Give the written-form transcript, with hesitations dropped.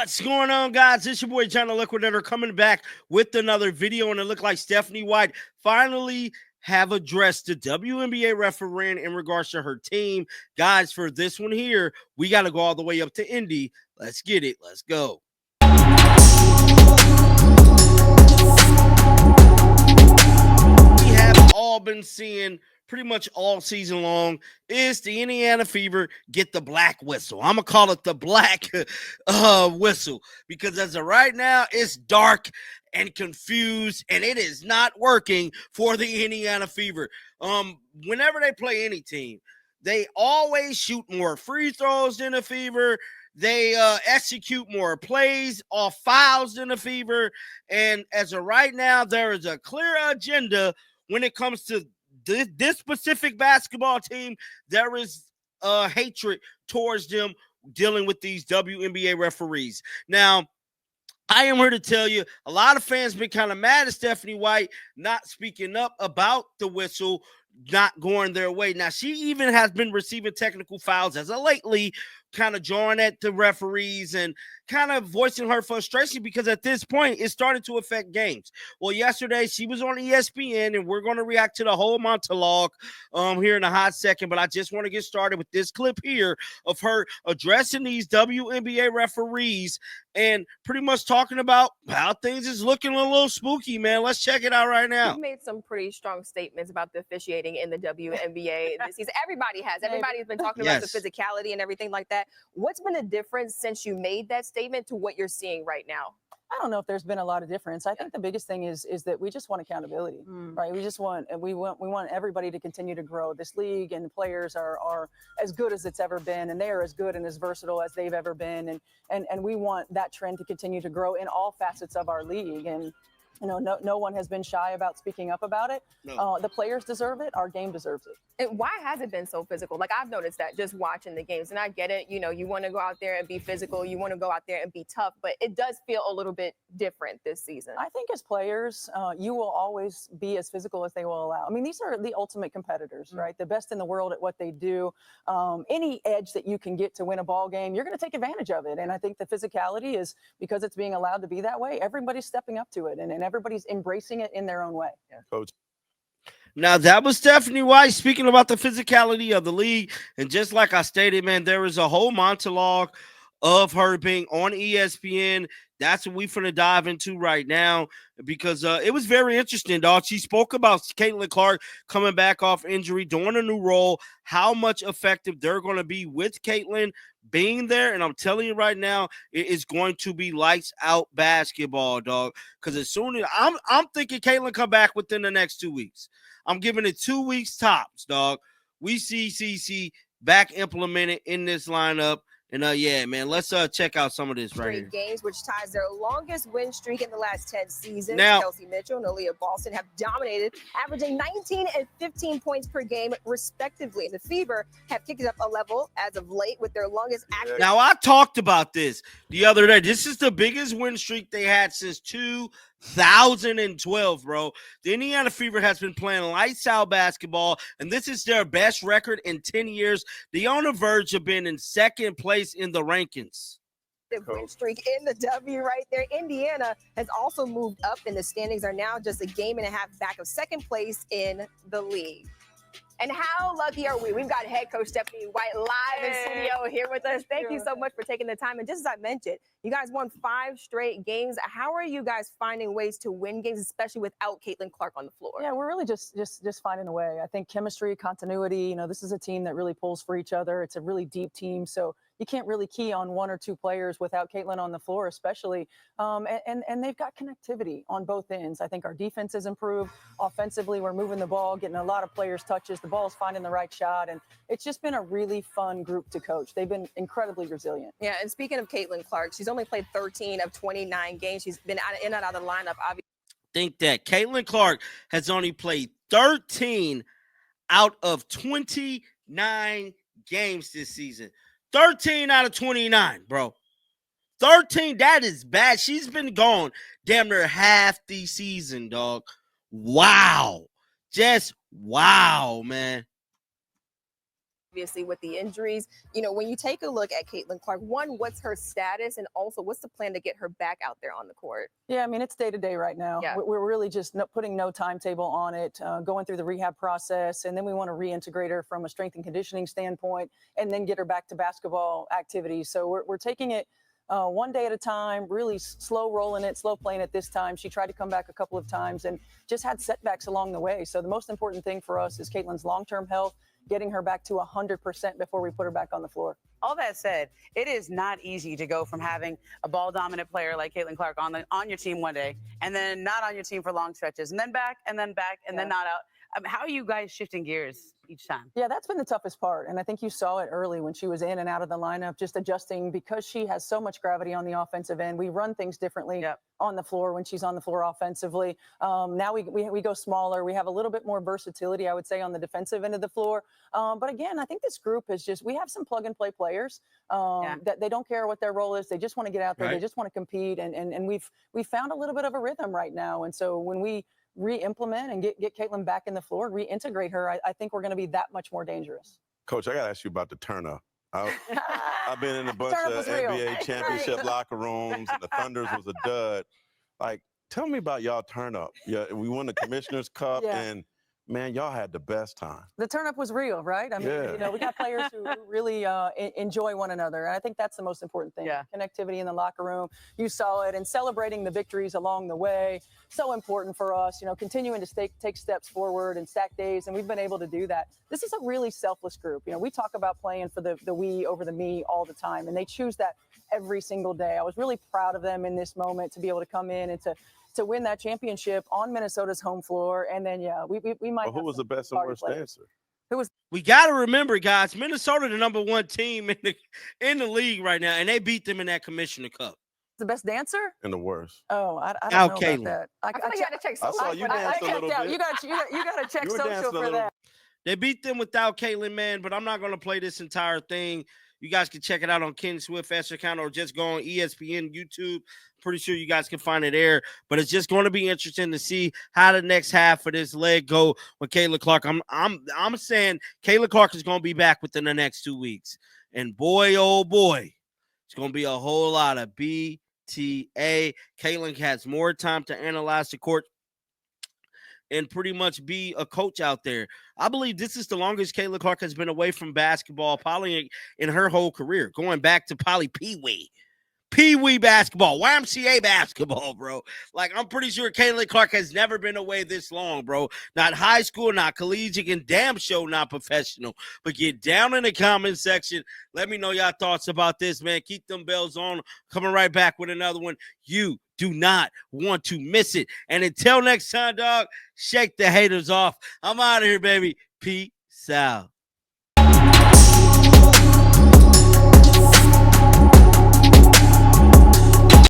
What's going on, guys? It's your boy John the Liquidator coming back with another video, and it looked like Stephanie White finally have addressed the WNBA referee in regards to her team. Guys, for this one here, we got to go all the way up to Indy. Let's get it. Let's go. We have all been seeing pretty much all season long is the Indiana Fever get the black whistle. I'm going to call it the black whistle because as of right now, it's dark and confused, and it is not working for the Indiana Fever. Whenever they play any team, they always shoot more free throws than the Fever. They execute more plays off fouls than the Fever. And as of right now, there is a clear agenda when it comes to this specific basketball team. There is hatred towards them dealing with these WNBA referees. Now, I am here to tell you, a lot of fans been kind of mad at Stephanie White not speaking up about the whistle not going their way. Now, she even has been receiving technical fouls as of lately, kind of drawing at the referees and kind of voicing her frustration because at this point, it's starting to affect games. Well, yesterday, she was on ESPN, and we're going to react to the whole monologue here in a hot second, but I just want to get started with this clip here of her addressing these WNBA referees and pretty much talking about how things is looking a little spooky, man. Let's check it out right now. You've made some pretty strong statements about the officiating in the WNBA this season. Everybody has. Everybody's been talking about the physicality and everything like that. What's been the difference since you made that statement to what you're seeing right now? I don't know if there's been a lot of difference. I think the biggest thing is that we just want accountability, right? We want everybody to continue to grow. This league and the players are as good as it's ever been, and they are as good and as versatile as they've ever been, and we want that trend to continue to grow in all facets of our league. And no one has been shy about speaking up about it. No. The players deserve it. Our game deserves it. And why has it been so physical? Like, I've noticed that just watching the games, and I get it. You want to go out there and be physical. You want to go out there and be tough, but it does feel a little bit different this season. I think as players, you will always be as physical as they will allow. I mean, these are the ultimate competitors, right? The best in the world at what they do. Any edge that you can get to win a ball game, you're going to take advantage of it. And I think the physicality is because it's being allowed to be that way. Everybody's stepping up to it, and everybody's embracing it in their own way. Yeah. Coach. Now, that was Stephanie White speaking about the physicality of the league. And just like I stated, man, there is a whole monologue of her being on ESPN. That's what we're going to dive into right now because it was very interesting, dog. She spoke about Caitlin Clark coming back off injury, doing a new role, how much effective they're going to be with Caitlin being there. And I'm telling you right now, it is going to be lights out basketball, dog. Because as soon as I'm thinking Caitlin come back within the next 2 weeks. I'm giving it 2 weeks tops, dog. We see CC back implemented in this lineup. And yeah, man, let's check out some of this right here. Games, which ties their longest win streak in the last 10 seasons. Now, Kelsey Mitchell and Aaliyah Boston have dominated, averaging 19 and 15 points per game, respectively. The Fever have kicked it up a level as of late with their longest active. Now, I talked about this the other day. This is the biggest win streak they had since 2012, bro. The Indiana Fever has been playing lights out basketball, and this is their best record in 10 years. They're on the verge of being in second place in the rankings. The win streak in the W right there. Indiana has also moved up, and the standings are now just a game and a half back of second place in the league. And how lucky are we? We've got head coach Stephanie White live in studio here with us. Thank you so much for taking the time. And just as I mentioned, you guys won 5 straight games. How are you guys finding ways to win games, especially without Caitlin Clark on the floor? Yeah, we're really just finding a way. I think chemistry, continuity, this is a team that really pulls for each other. It's a really deep team. So you can't really key on 1 or 2 players without Caitlin on the floor, especially. And they've got connectivity on both ends. I think our defense has improved. Offensively, we're moving the ball, getting a lot of players' touches. The ball's finding the right shot. And it's just been a really fun group to coach. They've been incredibly resilient. Yeah, and speaking of Caitlin Clark, she's only played 13 of 29 games. She's been in and out of the lineup, obviously. Think that Caitlin Clark has only played 13 out of 29 games this season. 13 out of 29, bro. 13, that is bad. She's been gone damn near half the season, dog. Wow. Just wow, man. obviously with the injuries. When you take a look at Caitlin Clark, one, what's her status, and also what's the plan to get her back out there on the court? Yeah, I mean, it's day to day right now. Yeah. We're really just putting no timetable on it, going through the rehab process, and then we want to reintegrate her from a strength and conditioning standpoint, and then get her back to basketball activities. So we're taking it one day at a time, really slow rolling it, slow playing it this time. She tried to come back a couple of times and just had setbacks along the way. So the most important thing for us is Caitlin's long-term health, getting her back to 100% before we put her back on the floor. All that said, it is not easy to go from having a ball-dominant player like Caitlin Clark on your team one day, and then not on your team for long stretches, and then back, and then not out. How are you guys shifting gears each time? Yeah, that's been the toughest part. And I think you saw it early when she was in and out of the lineup, just adjusting because she has so much gravity on the offensive end. We run things differently on the floor when she's on the floor offensively. Now we go smaller. We have a little bit more versatility, I would say, on the defensive end of the floor. But again, I think this group is we have some plug and play players that they don't care what their role is. They just want to get out there. Right. They just want to compete. And we've found a little bit of a rhythm right now. And so when we re-implement and get Caitlin back in the floor, reintegrate her, I think we're going to be that much more dangerous. Coach, I got to ask you about the turn-up. I've been in a bunch of NBA championship locker rooms, and the Thunders was a dud. Like, tell me about y'all turn-up. Yeah, we won the Commissioner's Cup, and man, y'all had the best time. The turn-up was real, right? I mean, we got players who really enjoy one another, and I think that's the most important thing. Yeah. Connectivity in the locker room. You saw it, and celebrating the victories along the way. So important for us, continuing to take steps forward and stack days, and we've been able to do that. This is a really selfless group. We talk about playing for the we over the me all the time, and they choose that every single day. I was really proud of them in this moment to be able to come in and to win that championship on Minnesota's home floor. And then, we might. Well, who was the best and worst dancer? We got to remember, guys, Minnesota, the number one team in the league right now, and they beat them in that Commissioner Cup. The best dancer and the worst. Oh, I don't know about that. I got to check social. I saw you dance a little bit. You got to check social for that. They beat them without Caitlin, man, but I'm not going to play this entire thing. You guys can check it out on Ken Swift S account or just go on ESPN YouTube. Pretty sure you guys can find it there. But it's just going to be interesting to see how the next half of this leg go with Caitlin Clark. I'm saying Caitlin Clark is going to be back within the next 2 weeks. And boy, oh boy, it's going to be a whole lot of BTA. Caitlin has more time to analyze the court and pretty much be a coach out there. I believe this is the longest Caitlin Clark has been away from basketball, probably in her whole career, going back to probably Pee-wee basketball, YMCA basketball, bro. Like, I'm pretty sure Caitlin Clark has never been away this long, bro. Not high school, not collegiate, and damn show not professional. But get down in the comment section. Let me know your thoughts about this, man. Keep them bells on. Coming right back with another one. You do not want to miss it. And until next time, dog, shake the haters off. I'm out of here, baby. Peace out.